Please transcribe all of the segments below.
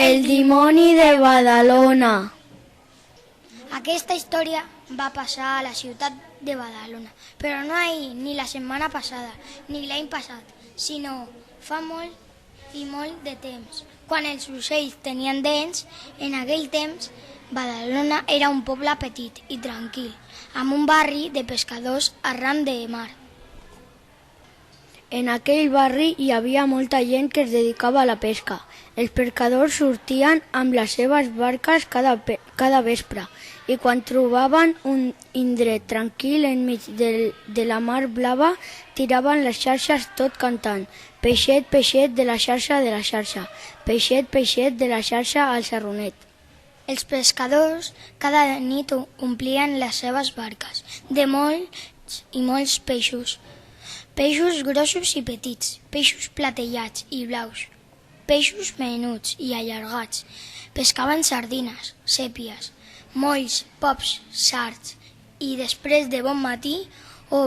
El dimoni de Badalona. Aquesta història va passar a la ciutat de Badalona, però no ahir, ni la setmana passada, ni l'any passat, sinó fa molt i molt de temps. Quan els ocells tenien dents, en aquell temps Badalona era un poble petit i tranquil, amb un barri de pescadors arran de mar. En aquell barri hi havia molta gent que es dedicava a la pesca. Els pescadors sortien amb les seves barques cada vespre i quan trobaven un indret tranquil enmig de la mar blava, tiraven les xarxes tot cantant: peixet, peixet de la xarxa de la xarxa, peixet, peixet de la xarxa al sarronet. Els pescadors cada nit omplien les seves barques de molts i molts peixos. Peixos grossos i petits, peixos platellats i blaus, peixos menuts i allargats. Pescaven sardines, sèpies, molls, pops, sards i després de bon matí ho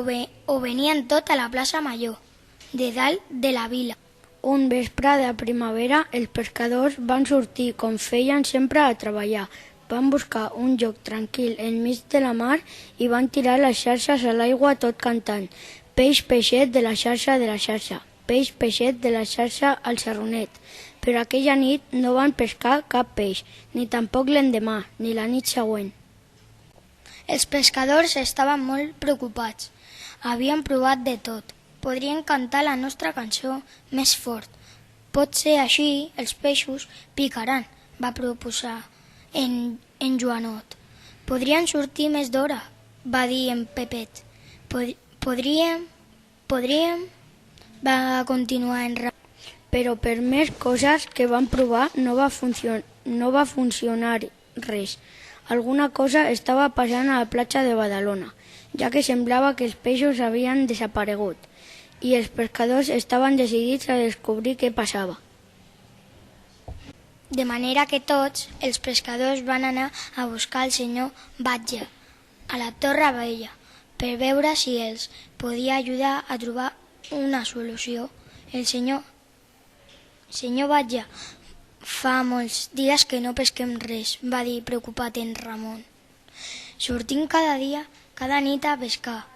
venien tot a la plaça Major, de dalt de la vila. Un vespre de primavera, els pescadors van sortir, com feien sempre, a treballar. Van buscar un lloc tranquil enmig de la mar i van tirar les xarxes a l'aigua tot cantant: peix, peixet de la xarxa de la xarxa, peix, peixet de la xarxa al sarronet. Però aquella nit no van pescar cap peix, ni tampoc l'endemà, ni la nit següent. Els pescadors estaven molt preocupats. Havien provat de tot. Podrien cantar la nostra cançó més fort. Potser així els peixos picaran, va proposar en Joanot. Podrien sortir més d'hora, va dir en Pepet. Podríem, va continuar en Ramon. Però per més coses que van provar no va funcionar res. Alguna cosa estava passant a la platja de Badalona, ja que semblava que els peixos havien desaparegut i els pescadors estaven decidits a descobrir què passava. De manera que tots els pescadors van anar a buscar el senyor Batlle a la Torre Vella per veure si els podia ajudar a trobar una solució. El senyor Batlle, fa molts dies que no pesquem res, va dir preocupat en Ramon. Sortim cada nit a pescar,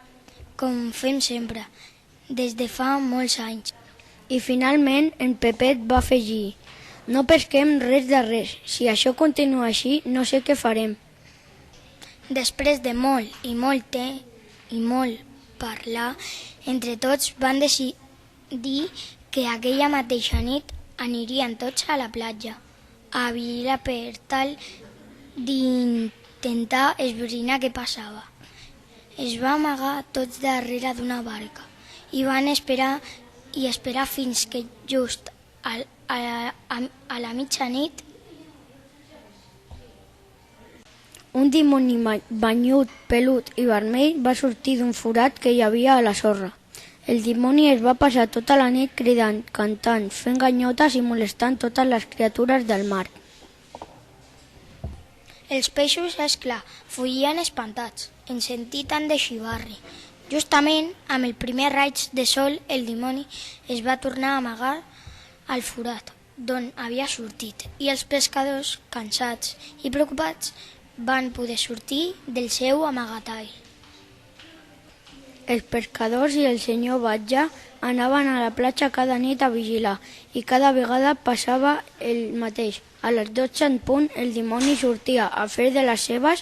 com fem sempre, des de fa molts anys. I finalment en Pepet va afegir: no pesquem res de res, si això continua així no sé què farem. Després de molt parlar, entre tots van decidir que aquella mateixa nit anirien tots a la platja, a vigilar per tal d'intentar esbrinar què passava. Es va amagar tots darrere d'una barca i van esperar fins que just a la mitjanit un dimoni banyut, pelut i vermell va sortir d'un forat que hi havia a la sorra. El dimoni es va passar tota la nit cridant, cantant, fent ganyotes i molestant totes les criatures del mar. Els peixos, esclar, fugien espantats, en sentir tant de xivarri. Justament, amb el primer raig de sol, el dimoni es va tornar a amagar al forat d'on havia sortit i els pescadors, cansats i preocupats, van poder sortir del seu amagatall. Els pescadors i el senyor Batlle anaven a la platja cada nit a vigilar i cada vegada passava el mateix. A les 12 en punt el dimoni sortia a fer de les seves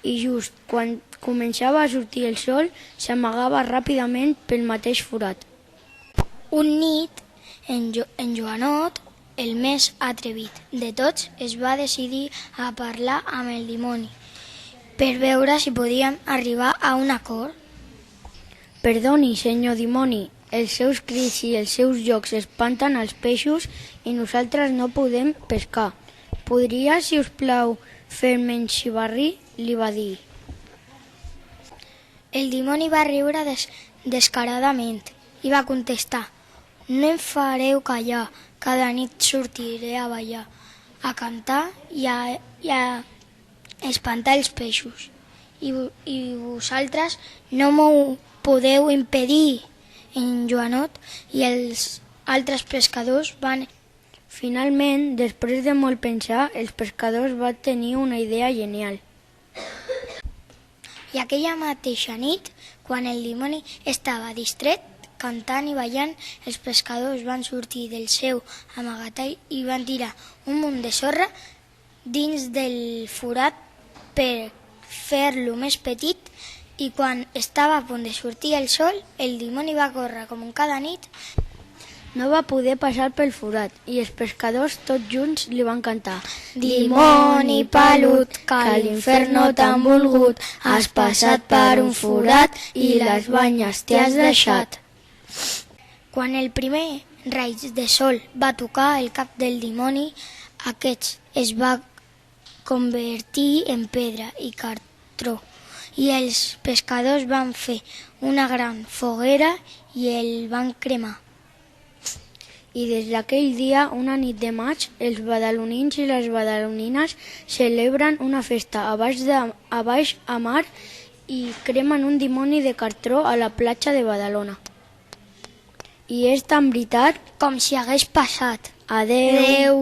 i just quan començava a sortir el sol s'amagava ràpidament pel mateix forat. Un nit, en Joanot, el més atrevit de tots, es va decidir a parlar amb el dimoni per veure si podíem arribar a un acord. Perdoni, senyor dimoni, els seus crits i els seus jocs espanten els peixos i nosaltres no podem pescar. Podria, si us plau, fer menys xivarri? Li va dir. El dimoni va riure descaradament i va contestar: no em fareu callar, cada nit sortiré a ballar, a cantar i a espantar els peixos. I vosaltres no m'ho podeu impedir. En Joanot i els altres pescadors van Finalment, després de molt pensar, els pescadors van tenir una idea genial. I aquella mateixa nit, quan el dimoni estava distret, cantant i ballant, els pescadors van sortir del seu amagatall i van tirar un munt de sorra dins del forat per fer-lo més petit, i quan estava a punt de sortir el sol, el dimoni va córrer com cada nit. No va poder passar pel forat i els pescadors tots junts li van cantar: Dimoni pelut, que a l'inferno t'han volgut, has passat per un forat i les banyes t'hi has deixat. Quan el primer raig de sol va tocar el cap del dimoni, aquest es va convertir en pedra i cartró, i els pescadors van fer una gran foguera i el van cremar. I des d'aquell dia, una nit de maig, els badalonins i les badalonines celebren una festa a baix a mar i cremen un dimoni de cartró a la platja de Badalona. I és tan veritat Com si hagués passat. Adeu. Adeu.